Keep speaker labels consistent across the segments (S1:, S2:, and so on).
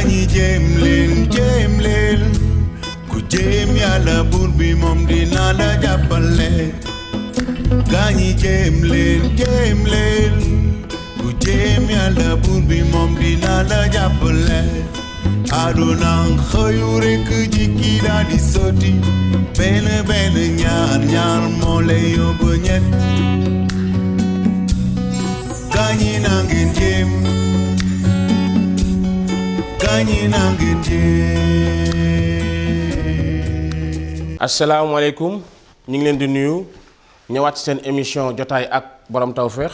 S1: gaañi jéem leen ku jéem yàlla buur bi moom dina la jàppale gaañi jéem leen ku jéem yàlla buur bi moom dina la jàppale aduna xëyu rekk jikki daal di sotti benn ñaar moo lay yóbbu ñett gaañi na ngeen jéem
S2: asalaamaaleykum ñu ngi leen di nuyu ñëwaat ci seen émission jotaay ak borom tawféex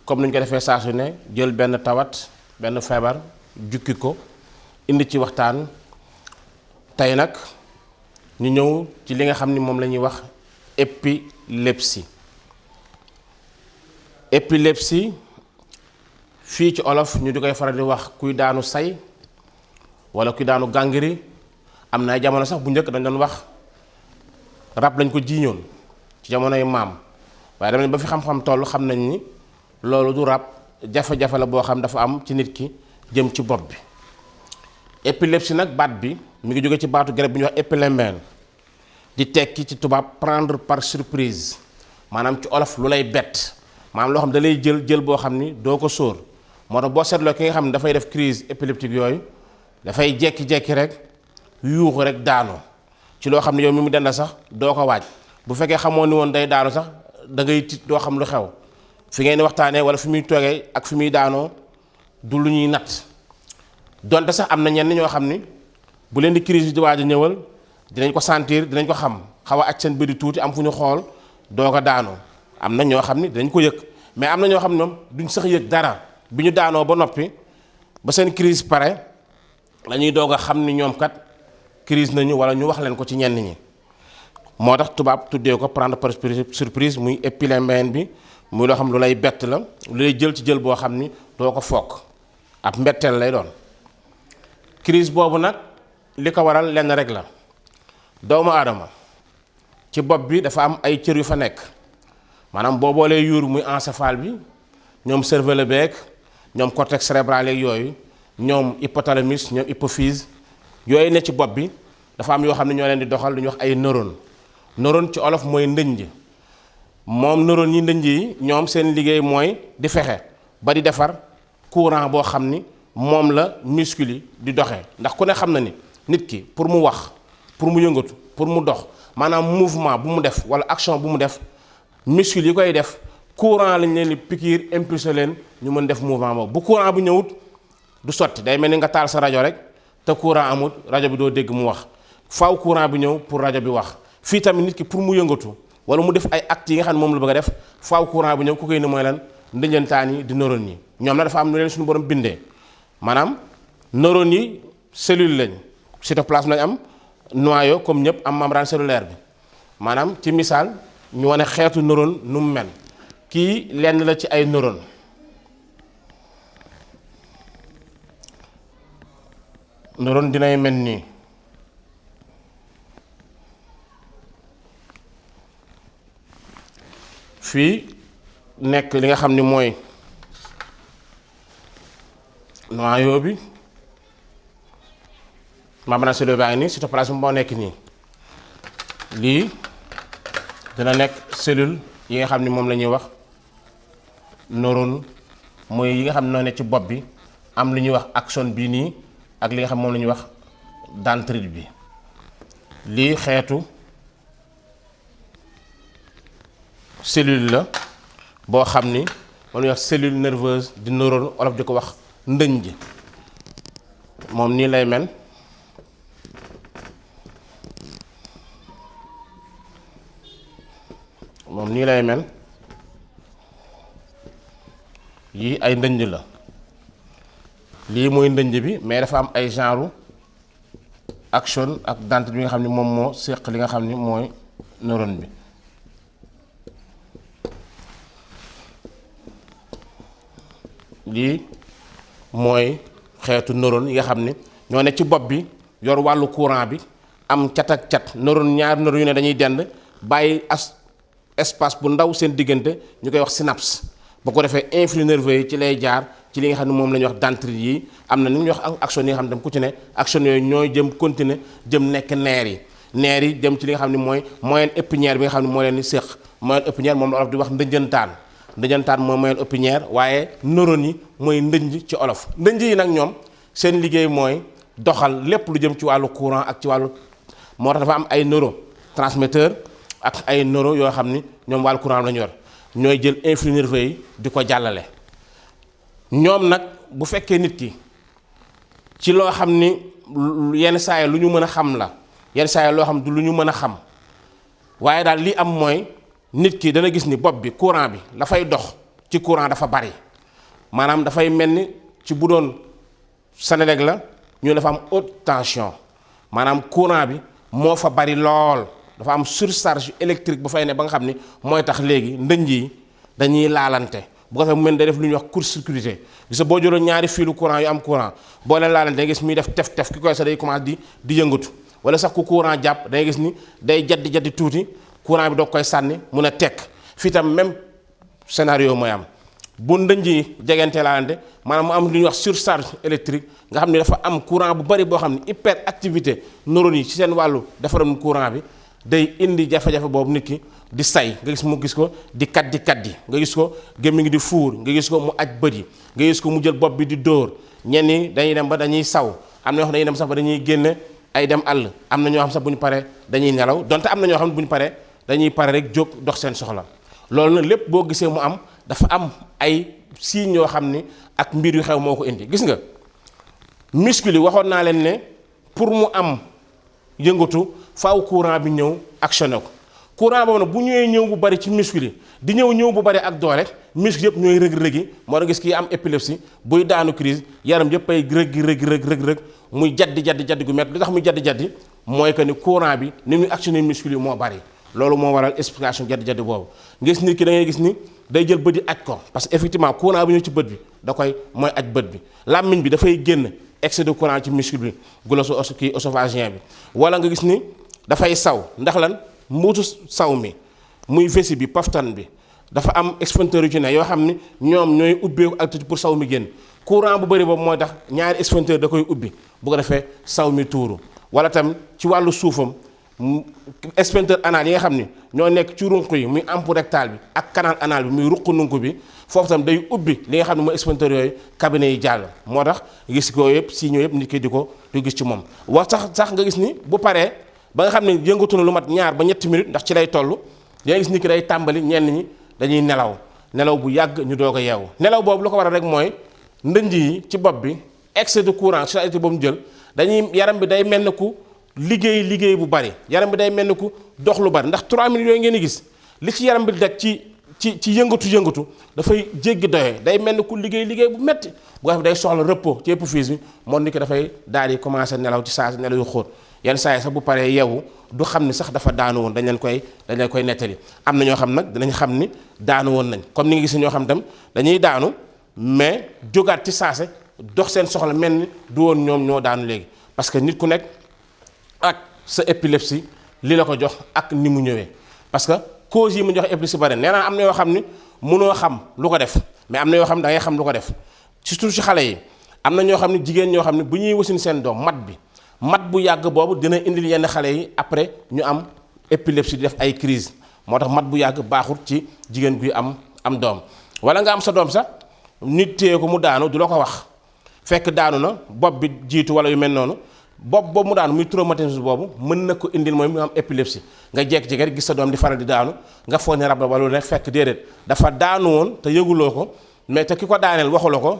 S2: comme ni ñu ko defee saa su ne jël benn tawat benn feebar jukki ko indi ci waxtaan tey nag ñu ñëw ci li nga xam ni moom la ñuy wax épilepsie fii ci olof ñu di koy faral di wax kuy daanu say wala kuy daanu gàngiri am na ay jamono sax bu njëkk dañ doon wax rab lañ ko jiiñoon ci jamonoy maam waaye dama ne ba fi xam-xam toll xam nañ ni loolu du rab jafe-jafe la boo xam dafa am ci nit ki jëm ci bopp bi. épilepsie nag baat bi mi ngi jóge ci baatu garab bi ñuy wax épilembène di tekki ci tubaab prendre par surprise maanaam ci olof lu lay bett maanaam loo xam da lay jël boo xam ni doo ko sóor moo tax boo seetloo ki nga xam ne dafay def crise épileptique yooyu dafay jekki-jekki rek yuuxu rek daanu ci loo xam ne yow mi mu denda sax doo ko waaj bu fekkee xamoo ni woon day daanu sax da ngay tiit doo xam lu xew fi ngeen di waxtaanee wala fi muy toogee ak fi muy daanoo du lu ñuy natt donte sax am na ñenn ñoo xam ni bu leen di crise di waaj a ñëwal dinañ ko sentir dinañ ko xam xaw a aj seen bëri tuuti am fu ñu xool doo ko daanoo am na ñoo xam ni dinañ ko yëg mais am na ñoo xam ne ñoom duñ sax yëg dara bi ñu daanoo ba noppi ba seen crise pare la ñuy doog a xam ni ñoom kat crise nañu wala ñu wax leen ko ci ñenn ñi moo tax tubaab tuddee ko prendre par surprise muy épilembène bi muy loo xam lu lay bett la lu lay jël ci jël boo xam ni doo ko foog ab mbetteel lay doon. crise boobu nag li ko waral lenn rek la doomu aadama ci bopp bi dafa am ay cër yu fa nekk maanaam boo boolee yuur muy encéphale bi ñoom cervelet beeg ñoom cortex cérébral yeeg yooyu ñoom hypothalamus ñoom hypophyse yooyu ne ci bopp bi dafa am yoo xam ne ñoo leen di doxal lu ñuy wax ay neurone ci olof mooy ndënj moom neurone yi ndënj yi ñoom seen liggéey mooy di fexe ba di defar courant boo xam ni moom la muscle yi di doxee ndax ku ne xam na ni nit ki pour mu wax pour mu yëngatu pour mu dox maanaam mouvement bu mu def wala action bu mu def muscle yi koy def courant lañ leen di piqûre impulsé leen ñu mën def mouvement boobu bu courant bu ñëwut du sotti day mel ni nga taal sa rajo rek te courant amut rajo bi doo dégg mu wax faaw courant bi ñëw pour rajo bi wax fii tamit nit ki pour mu yëngatu wala mu def ay actes yi nga xam ne moom la bëgg a def faaw courant bi ñëw ku koy ne mooy lan ndëjantaan yi di neurone yi ñoom na dafa am nu leen suñu borom bindee maanaam neurones yi cellule lañ cytoplasme lañ am noyau comme ñëpp am membrane cellulaire bi maanaam ci misaal ñu wane xeetu neurone nu mu mel kii lenn la ci ay neurone dinay mel nii fii nekk li nga xam ni mooy noyau bi membrane cellulaire baa ngi nii cytoplasme moo nekk nii lii dina nekk cellule yi nga xam ni moom la ñuy wax neurone mooy yi nga xam ne noo nekk ci bopp bi am lu ñuy wax axone bii nii ak li nga xam moom la ñuy wax dendrite bi lii xeetu cellule la boo xam ni moom la ñuy wax cellule nerveuse di neurone olof di ko wax ndëñ ji moom nii lay mel yii ay ndënj la lii mooy ndënj bi mais dafa am ay genre axone ak dendrite bi nga xam ni moom moo séq li nga xam ni mooy neurone bi lii mooy xeetu neurone yi nga xam ni ñoo ne ci bopp bi yor wàllu courant bi am cat ak cat neurone ñaari neurone yu ne dañuy dend bàyyi espace bu ndaw seen diggante ñu koy wax synapse bu ko defee influx nerveux yi ci lay jaar ci li nga xam ne moom la ñuy wax dendrite yi am na ni ñuy wax axones yi nga xam ne tam ku ci ne axones yooyu ñooy jëm continuer jëm nekk neer yi dem ci li nga xam ne mooy moyenne épinière bi nga xam ne moo leen di séq moyenne épinière moom la olof di wax ndëjëntaan mooy moyenne épinière waaye neurones yi mooy ndënj ci olof ndënj yi nag ñoom seen liggéey mooy doxal lépp lu jëm ci wàllu courant ak ci wàllu moo tax dafa am ay neurotransmetteur ak ay neuro yoo xam ni ñoom wàllu courant la ñu yor ñooy jël influx nerveux yi di ko jàllale ñoom nag bu fekkee nit ki ci loo xam ni yenn saa yi lu ñu mën a xam la yenn saa yi loo xam du lu ñu mën a xam waaye daal li am mooy nit ki dana gis ni bopp bi courant bi la fay dox ci courant dafa bari maanaam dafay mel ni ci bu doon Senelec la ñu dafa am haute tension maanaam courant bi moo fa bari lool dafa am surcharge électrique bu fay ne ba nga xam ni mooy tax léegi ndënj yi dañuy laalante bu ko defee mu mel day def lu ñuy wax court-circuité gis nga boo jëloon ñaari fiilu courant yu am courant boo leen laalante da ngay gis muy def tef ki koy sax day commencé di yëngatu wala sax ku courant jàpp da ngay gis ni day jaddi tuuti courant bi doog koy sànni mun a tekk fii tam même scénario mooy am bu ndënj yi jegante laalante maanaam mu am lu ñuy wax surcharge électrique nga xam ne dafa am courant bu bari boo xam ne hyperactivité neurones yi ci seen wàllu defaram courant bi day indi jafe-jafe boobu nit ki di say nga gis mu gis ko di kaddi nga gis ko gémmiñ ngi di fuur nga gis ko mu aj bët yi nga gis ko mu jël bopp bi di dóor ñenn ñi dañuy dem ba dañuy saw am na ñoo xam dañuy dem sax ba dañuy génne ay dem àll am na ñoo xam sax bu ñu paree dañuy nelaw donte am na ñoo xam ne bu ñu paree dañuy pare rek jóg dox seen soxla loolu nag lépp boo gisee mu am dafa am ay signes yoo xam ni ak mbir yu xew moo ko indi gis nga muscle yi waxoon naa leen ne pour mu am yëngatu faaw courant bi ñëw actionné ko courant boobu nag bu ñëw bu bari ci muscle yi di ñëw bu bari ak doole muscle yëpp ñooy rëg-rëgi moo tax gis kii am épilepsie buy daanu crise yaram yëpp ay rëg muy jaddi gu métti li tax muy jaddi mooy que ni courant bi ni muy actionné muscle yi moo bari loolu moo waral explication jaddi boobu nga gis nit ki da ngay gis ni day jël bët yi aj ko parce que effectivement courant bi ñëw ci bët bi da koy mooy aj bët bi làmmiñ bi dafay génn excès de courant ci muscle bi glosso-œsophagien bi wala nga gis ni dafay saw ndax lan mbuutu saw mi muy vessie bi paftan bi dafa am sphincter yu ci ne yoo xam ni ñoom ñooy ubbeeku ak pour saw mi génn courant bu bëri boobu mooy tax ñaari sphincter da koy ubbi bu ko defee saw mi tuuru wala tam ci wàllu suufam sphincter anal yi nga xam ni ñoo nekk ci runq yi muy ampoule rectal bi ak canal anal bi muy ruq nunku bi foofu tam day ubbi li nga xam ne mooy sphincter yooyu cabinet yi jàll moo tax gis ko yëpp si ñoo yëpp nit ki di gis ci moom wax sax nga gis ni bu paree ba nga xam ne yëngatu na lu mat ñaar ba ñetti minutes ndax ci lay toll yaa gis nit ki day tàmbali ñenn ñi dañuy nelaw bu yàgg ñu doog a yeewu nelaw boobu lu ko waral rek mooy ndënj yi ci bopp bi excès de courant surcharge boobu mu jël yaram bi day mel ne ku liggéey bu bari yaram bi day mel ni ku dox lu bari ndax 3 minutes yooyu ngeen di gis li ci yaram bi daj ci yëngatu dafay jéggi doyee day mel ni ku liggéey bu metti bu ko def day soxla repos ci épiphyse bi moo nit ki dafay daal di commencer nelaw ci saa si nelaw yu xóot yenn saa yi sax bu paree yeewu du xam ni sax dafa daanu woon dañ leen koy nettali am na ñoo xam nag dinañ xam ni daanu woon nañ comme ni nga gis ñoo xam tam dañuy daanu mais jógaat ci saase dox seen soxla mel ni du woon ñoom ñoo daanu léegi parce que nit ku nekk ak sa épilepsie li la ko jox ak ni mu ñëwee parce que cause yi mu jox épilepsie bari nee naa am na yoo xam ni mënoo xam lu ko def mais am na yoo xam ne da ngay xam lu ko def surtout ci xale yi am na ñoo xam ne jigéen ñoo xam ne bu ñuy wasin seen doom mat bu yàgg boobu dina indil yenn xale yi après ñu am épilepsie di def ay crise moo tax mat bu yàgg baaxul ci jigéen guy am doom wala nga am sa doom sax nit téye ko mu daanu du la ko wax fekk daanu na bopp bi jiitu wala yu mel noonu bopp boobu mu daanu muy traumatisme boobu mën na ko indil mooy mu am épilepsie nga jékki-jékki rek gis sa doom di faral di daanu nga foog ne rab la wala ne fekk déedéet dafa daanu woon te yëguloo ko mais te ki ko daaneel waxula ko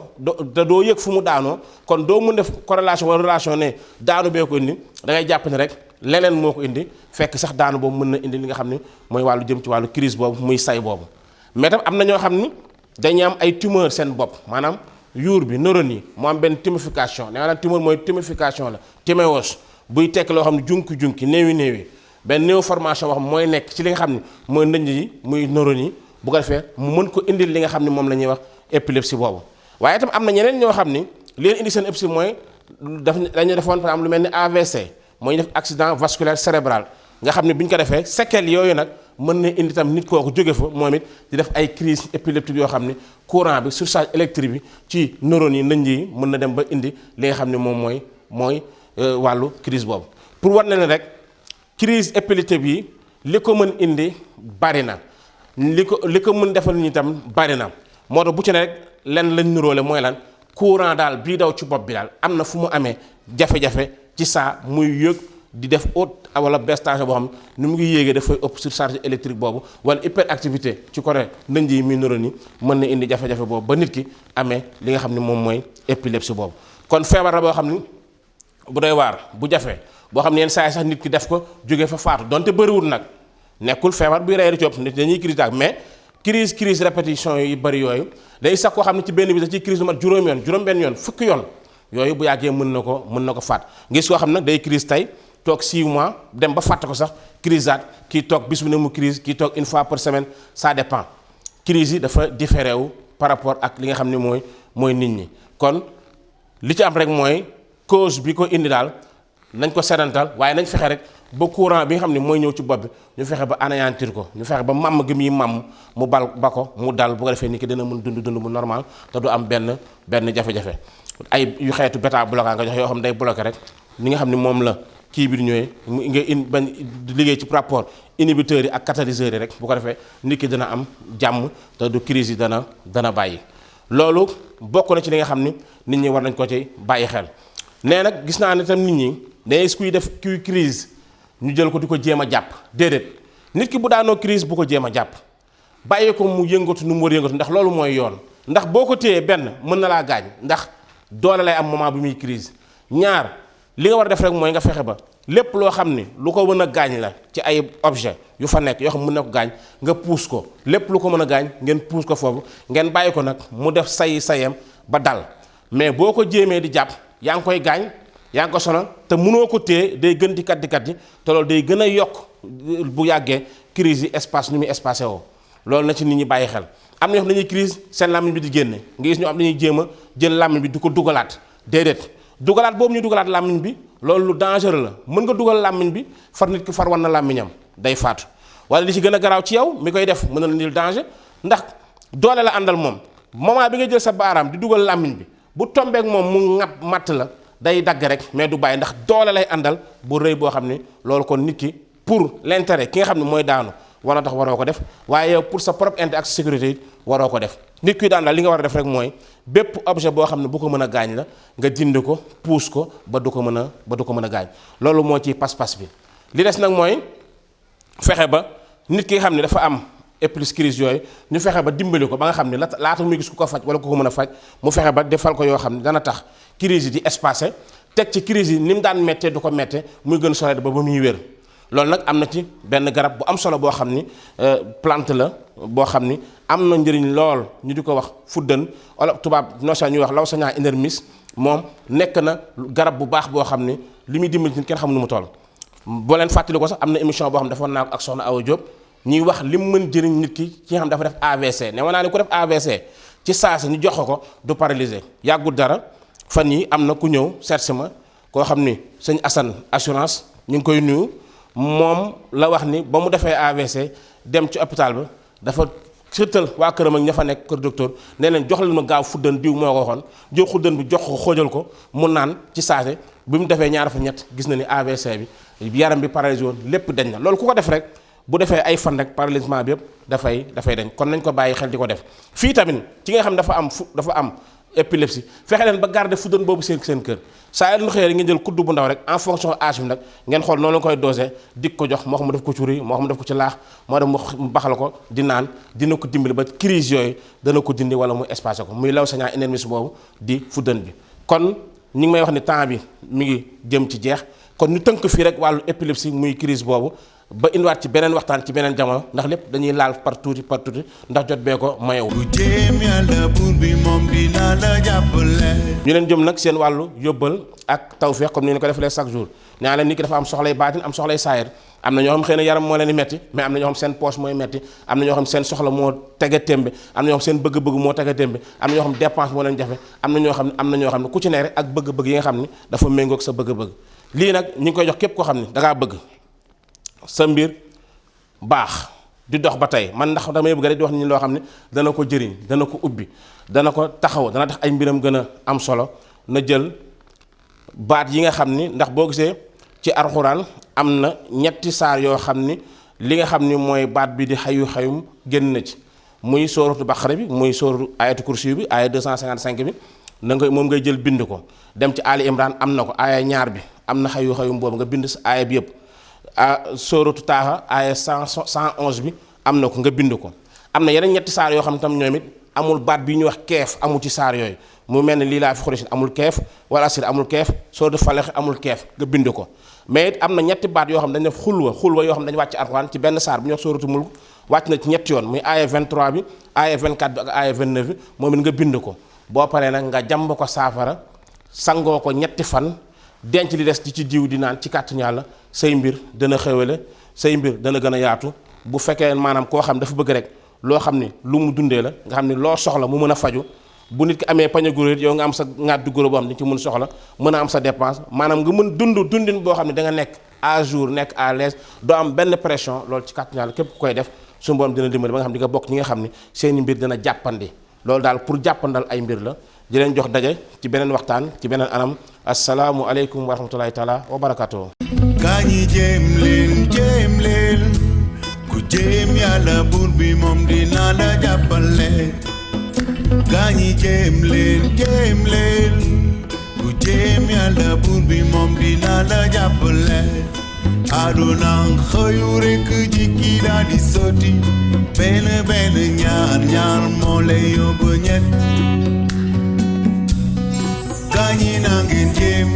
S2: te doo yëg fu mu daanoo kon doo mun def corrélation wala relation ne daanu bee ko indi da ngay jàpp ne rek leneen moo ko indi fekk sax daanu boobu mën na indi li nga xam ne mooy wàllu jëm ci wàllu crise boobu muy say boobu mais tam am na ñoo xam ni dañuy am ay tumeur seen bopp maanaam yuur bi neurones yi mu am benn tuméfication nee naa tumeur mooy tuméfication la tuméos buy tekk loo xam ne junki néewi benn néoformation wax mooy nekk ci li nga xam ne mooy ndënj yi muy neurones yi bu ko defee mu mën ko indil li nga xam ne moom la ñuy wax épilepsie boobu waaye itam am na ñeneen ñoo xam ni li leen indi seen épilepsie mooy dañu defoon par exemple lu mel ni AVC mooy def accident vasculaire cérébral nga xam ne bi ñu ko defee séquelles yooyu nag mën na indi tam nit kooku jóge fa moom it di def ay crise épileptique yoo xam ne courant bi surcharge électrique bi ci neurones yi ndënj yi mën na dem ba indi li nga xam ne moom mooy wàllu crise boobu. pour war na ne rek crise épileptique bi li ko mën indi bari na li ko mën defal ni tam bari na moo tax bu ci ne rek lenn lañ niroole mooy lan courant daal bii daw ci bopp bi daal am na fu mu amee jafe-jafe ci saa muy yëg di def haute wala baisse tension boo xam ni mu ngi yéegee dafay ëpp surcharge électrique boobu wala hyperactivité ci côté ndënj yi muy neurones yi mën na indi jafe-jafe boobu ba nit ki amee li nga xam ne moom mooy épilepsie boobu. kon feebar la boo xam ni bu doy waar bu jafe boo xam ne yenn saa yi sax nit ki def ko jógee fa faatu donte bëriwul nag nekkul feebar buy rey ci ëpp nit dañuy crise daal mais crise répétition yi bëri yooyu day sax koo xam ne ci benn bi da ciy crise lu mat juróomi yoon juróom-benn yoon fukki yoon yooyu bu yàggee mën na ko faat ngis koo xam nag day crise tey toog 6 mois dem ba fàtte ko sax crise aat kii toog bis bu ne mu crise kii toog une fois par semaine ça dépend crise yi dafa différé wu par rapport ak li nga xam ne mooy nit ñi. kon li ci am rek mooy cause bi ko indi daal nañ ko sedantal waaye nañ fexe rek ba courant bi nga xam ne mooy ñëw ci bopp bi ñu fexe ba anéantir ko ñu fexe ba màmm gi muy màmm mu ba ko mu dal bu ko defee nit ki dina mën dund bu normal te du am benn jafe-jafe ay yu xeetu bêta bloquant nga jox yoo xam ne day bloqué rek ni nga xam ne moom la kii bi ñëwee nga bañ liggéey ci rapport inhibiteurs yi ak catalyseurs yi rek bu ko defee nit ki dina am jàmm te du crise yi dana bàyyi. loolu bokk na ci li nga xam ni nit ñi war nañ ko ci bàyyi xel nee nag gis naa ne tam nit ñi day kuy def kuy crise ñu jël ko di ko jéem a jàpp déedéet nit ki bu daanoo crise bu ko jéem a jàpp bàyyi ko mu yëngatu nu mu war yëngatu ndax loolu mooy yoon ndax boo ko téyee benn mën na laa gaañ ndax doole lay am moment bi muy crise ñaar li nga war a def rek mooy nga fexe ba lépp loo xam ni lu ko mën a gaañ la ci ay objet yu fa nekk yoo xam mën na ko gaañ nga puus ko lépp lu ko mën a gaañ ngeen puus ko foofu ngeen bàyyi ko nag mu def sayam ba dal mais boo ko jéemee di jàpp yaa ngi koy gaañ yaa ngi ko sonal te mënoo ko téye day gën di kat yi te loolu day gën a yokk bu yàggee crise yi espace ni muy espacé woo loolu na ci nit ñi bàyyi xel. am na ñoo xam dañuy crise seen làmmiñ bi di génne nga gis ñoo am dañuy jéem a jël làmmiñ bi di ko dugalaat déedéet dugalaat boobu ñu dugalaat làmmiñ bi loolu lu dangereux la mën nga dugal làmmiñ bi far nit ki far wan na làmmiñam day faatu wala li ci gën a garaaw ci yow mi koy def mën na la indil danger ndax doole la àndal moom moment bi nga jël sa baaraam di dugal làmmiñ bi bu tombeek moom mu ŋab matt la day dagg rek mais du bàyyi ndax doole lay àndal bu rëy boo xam ni loolu kon nit ki pour l'intérêt ki nga xam ne mooy daanu war na tax waroo ko def waaye yow pour sa propre intérêt ak sécurité it waroo ko def nit kuy daan daal li nga war a def rek mooy bépp objet boo xam ne bu ko mën a gaañ la nga dindi ko puus ko ba du ko mën a gaañ loolu moo ci pas-pas bi. li des nag mooy fexe ba nit ki nga xam ne dafa am épilepsie crise yooyu ñu fexe ba dimbali ko ba nga xam ne laata muy gis ku ko faj wala ku ko mën a faj mu fexe ba defal ko yoo xam ne dana tax crise yi di espacé teg ci crise yi ni mu daan méttee du ko méttee muy gën sore ba muy wér. loolu nag am na ci benn garab bu am solo boo xam ni plante la boo xam ni am na njëriñ lool ñu di ko wax fuddën wala tubaab nosa ñuy wax Lawsania inermis moom nekk na garab bu baax boo xam ni li muy dimbali nit kenn xamul nu mu toll. boo leen fàttali ko sax am na émission boo xam ne dafa naa ko ak soxna Awa Diop ñuy wax li mu mën jëriñ nit ki ci nga xam dafa def AVC ne ma naa ne ku def AVC ci saasa ñu jox ko du paralysé yàggul dara fan yi am na ku ñëw seet ma koo xam ni sëñ Assane assurance ñu ngi koy nuyu. moom la wax ni ba mu defee AVC dem ci hôpital ba dafa sëtal waa këram ak ña fa nekk kër docteur nee leen jox leen ma gaaw fuddan diw moo ko waxoon jël xuddan bi jox ko xoojal ko mu naan ci saase bi mu defee ñaar fa ñett gis na ni AVC bi yaram bi paralysé woon lépp dañ na loolu ku ko def rek bu defee ay fan rek paralysement bi yëpp dafay dañ kon nañ ko bàyyi xel di ko def fii tamit ci nga xam dafa am épilepsie fexe leen ba garder fuddan boobu seen kër saa yu xëyee ngeen jël kuddu bu ndaw rek en fonction âge bi nag ngeen xool noonu la koy dosé dik ko jox moo xam mu def ko ci riz moo xam mu def ko ci laax moo dem mu baxal ko di naan dina ko dimbali ba crise yooyu dana ko dindi wala mu espacé ko muy Lawsania inermis boobu di fuddan bi. kon ñu ngi may wax ni temps bi mi ngi jëm ci jeex kon ñu tënk fii rek wàllu épilepsie muy crise boobu ba indiwaat ci beneen waxtaan ci beneen jamono ndax lépp dañuy laal par tuuti ndax jot bee ko mayewu. ñu leen jëm nag seen wàllu yóbbal ak tawfeex comme ni ñu ko defalee chaque jour ñaa leen nit ki dafa am soxlay baatin am soxlay saayir am na ñoo xam xëy na yaram moo leen di metti mais am na ñoo xam seen poche mooy metti am na ñoo xam seen soxla moo tege témbe am na ñoo xam seen bëgg-bëgg moo tege témbe am na ñoo xam dépense moo leen jafe am na ñoo xam ne ku ci ne rek ak bëgg-bëgg yi nga xam ni dafa méngoog sa bëgg-bëgg lii nag ñu ngi koy jox képp koo xam ni dangaa bëgg sa mbir baax di dox ba tey man ndax damay bëgg rek di wax ni loo xam ne dana ko jëriñ dana ko ubbi dana ko taxaw dana tax ay mbiram gën a am solo na jël baat yi nga xam ni ndax boo gisee ci alxuraan am na ñetti saar yoo xam ni li nga xam ni mooy baat bi di xayu xayum génn na ci muy sóoratu baqara bi muy sóoratu ayatu kursi bi aaya 255 bi na nga moom ngay jël bind ko dem ci ali imran am na ko aaya ñaar bi am na xayu xayum boobu nga bind aaya bi yëpp sóoratu taaha aaya 111 bi am na ko nga bind ko am na yeneen ñetti saar yoo xam tam ñoom it amul baat bi ñuy wax keef amul ci saar yooyu mu mel ni lii laa fi xurisin amul keef wala asir amul keef sóoratu falax amul keef nga bind ko mais it am na ñetti baat yoo xam dañ def xulwa yoo xam dañu wàcc alxuraan ci benn saar bu ñuy wax sóoratu mulk wàcc na ci ñetti yoon muy aaya 23 bi aaya 24 bi ak aaya 29 bi moom it nga bind ko boo paree nag nga jàmb ko saafara sangoo ko ñetti fan denc li des di ci diw di naan ci kàttan yàlla say mbir dana xewale say mbir dana gën a yaatu bu fekkee maanaam koo xam dafa bëgg rek loo xam ni lu mu dundee la nga xam ni loo soxla mu mën a faju bu nit ki amee pañe guro yow nga am sa ŋàddu guro boo xam ne ci mën soxla mën a am sa dépense maanaam nga mën dundin boo xam ne da nga nekk à jour nekk à l'aise doo am benn pression loolu ci kàttan yàlla képp ku koy def suñu borom dina dimbali ba nga xam di nga bokk ñi nga xam ni seeni mbir dina jàppandi loolu daal pour jàppandal ay mbir la di leen jox daje ci beneen waxtaan ci beneen anam asalaamu aleykum wa rahmatullahi taala wa barakatuh
S1: gaañi jéem leen ku jéem yàlla buur bi moom dina la jàppale gaañi jéem leen ku jéem yàlla buur bi moom dina la jàppale aduna xëyu rekk jikki daal di sotti benn ñaar moo lay yóbbu ñett gaañi na ngeen jéem